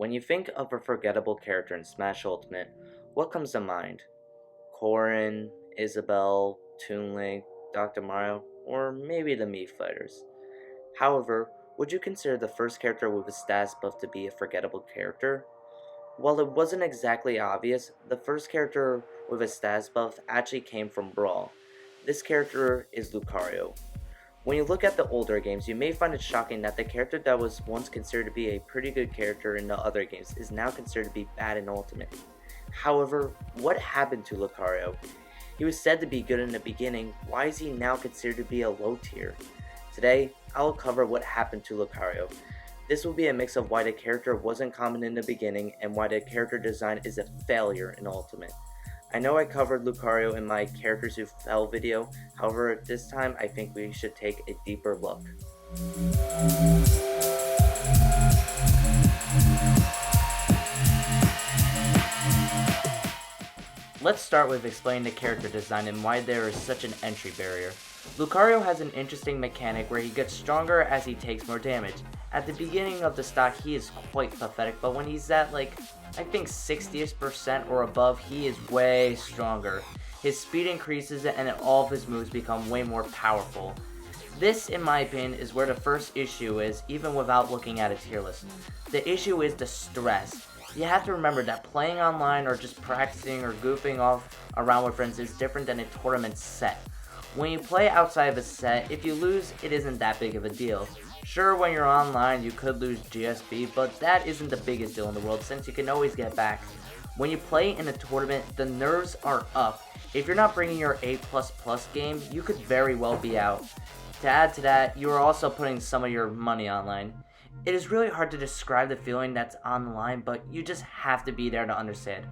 When you think of a forgettable character in Smash Ultimate, what comes to mind? Corrin, Isabelle, Toon Link, Dr. Mario, or maybe the Mii Fighters. However, would you consider the first character with a status buff to be a forgettable character? While it wasn't exactly obvious, the first character with a status buff actually came from Brawl. This character is Lucario. When you look at the older games, you may find it shocking that the character that was once considered to be a pretty good character in the other games is now considered to be bad in Ultimate. However, what happened to Lucario? He was said to be good in the beginning, why is he now considered to be a low tier? Today, I will cover what happened to Lucario. This will be a mix of why the character wasn't common in the beginning and why the character design is a failure in Ultimate. I know I covered Lucario in my Characters Who Fell video, however this time I think we should take a deeper look. Let's start with explaining the character design and why there is such an entry barrier. Lucario has an interesting mechanic where he gets stronger as he takes more damage. At the beginning of the stock he is quite pathetic, but when he's at I think 60% or above, he is way stronger. His speed increases and all of his moves become way more powerful. This, in my opinion, is where the first issue is, even without looking at a tier list. The issue is the stress. You have to remember that playing online or just practicing or goofing off around with friends is different than a tournament set. When you play outside of a set, if you lose, it isn't that big of a deal. Sure, when you're online, you could lose GSP, but that isn't the biggest deal in the world since you can always get back. When you play in a tournament, the nerves are up. If you're not bringing your A++ game, you could very well be out. To add to that, you are also putting some of your money online. It is really hard to describe the feeling that's online, but you just have to be there to understand.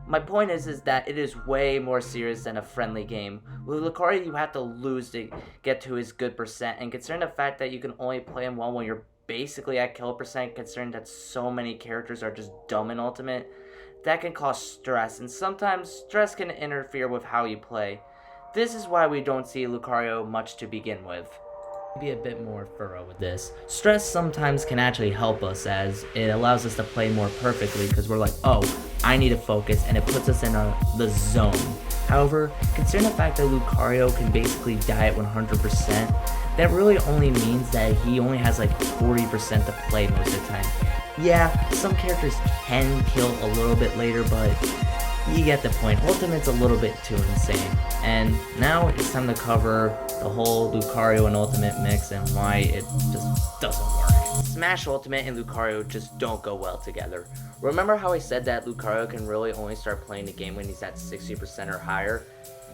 My point is that it is way more serious than a friendly game. With Lucario, you have to lose to get to his good percent, and considering the fact that you can only play him well when you're basically at kill percent, considering that so many characters are just dumb in Ultimate, that can cause stress, and sometimes stress can interfere with how you play. This is why we don't see Lucario much to begin with. Be a bit more thorough with this. Stress sometimes can actually help us as it allows us to play more perfectly because we're like, oh, I need to focus, and it puts us in the zone. However, considering the fact that Lucario can basically die at 100%, that really only means that he only has 40% to play most of the time. Yeah, some characters can kill a little bit later, but you get the point. Ultimate's a little bit too insane. And now it's time to cover the whole Lucario and Ultimate mix and why it just doesn't work. Smash Ultimate and Lucario just don't go well together. Remember how I said that Lucario can really only start playing the game when he's at 60% or higher?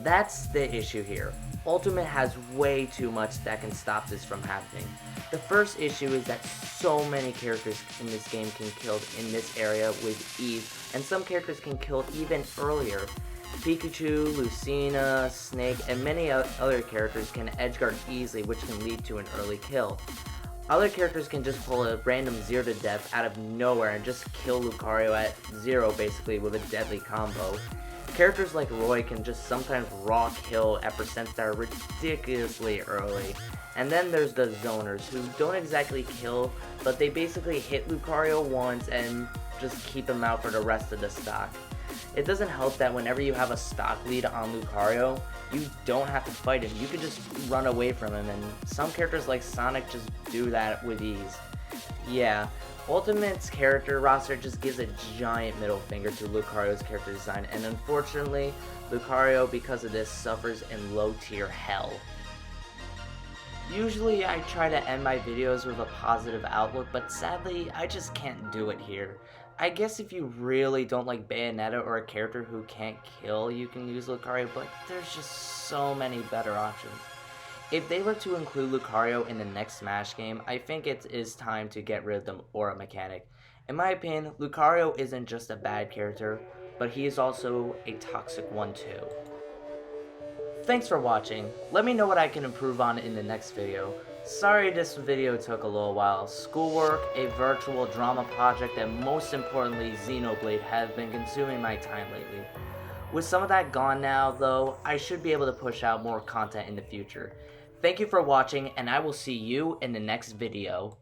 That's the issue here. Ultimate has way too much that can stop this from happening. The first issue is that so many characters in this game can kill in this area with ease, and some characters can kill even earlier. Pikachu, Lucina, Snake, and many other characters can edgeguard easily, which can lead to an early kill. Other characters can just pull a random 0 to death out of nowhere and just kill Lucario at 0 basically with a deadly combo. Characters like Roy can just sometimes raw kill at percents that are ridiculously early. And then there's the zoners, who don't exactly kill, but they basically hit Lucario once and just keep him out for the rest of the stock. It doesn't help that whenever you have a stock lead on Lucario, you don't have to fight him. You can just run away from him, and some characters like Sonic just do that with ease. Yeah, Ultimate's character roster just gives a giant middle finger to Lucario's character design, and unfortunately, Lucario, because of this, suffers in low tier hell. Usually I try to end my videos with a positive outlook, but sadly I just can't do it here. I guess if you really don't like Bayonetta or a character who can't kill, you can use Lucario, but there's just so many better options. If they were to include Lucario in the next Smash game, I think it is time to get rid of the aura mechanic. In my opinion, Lucario isn't just a bad character, but he is also a toxic one too. Thanks for watching. Let me know what I can improve on in the next video. Sorry this video took a little while. Schoolwork, a virtual drama project, and most importantly Xenoblade have been consuming my time lately. With some of that gone now though, I should be able to push out more content in the future. Thank you for watching, and I will see you in the next video.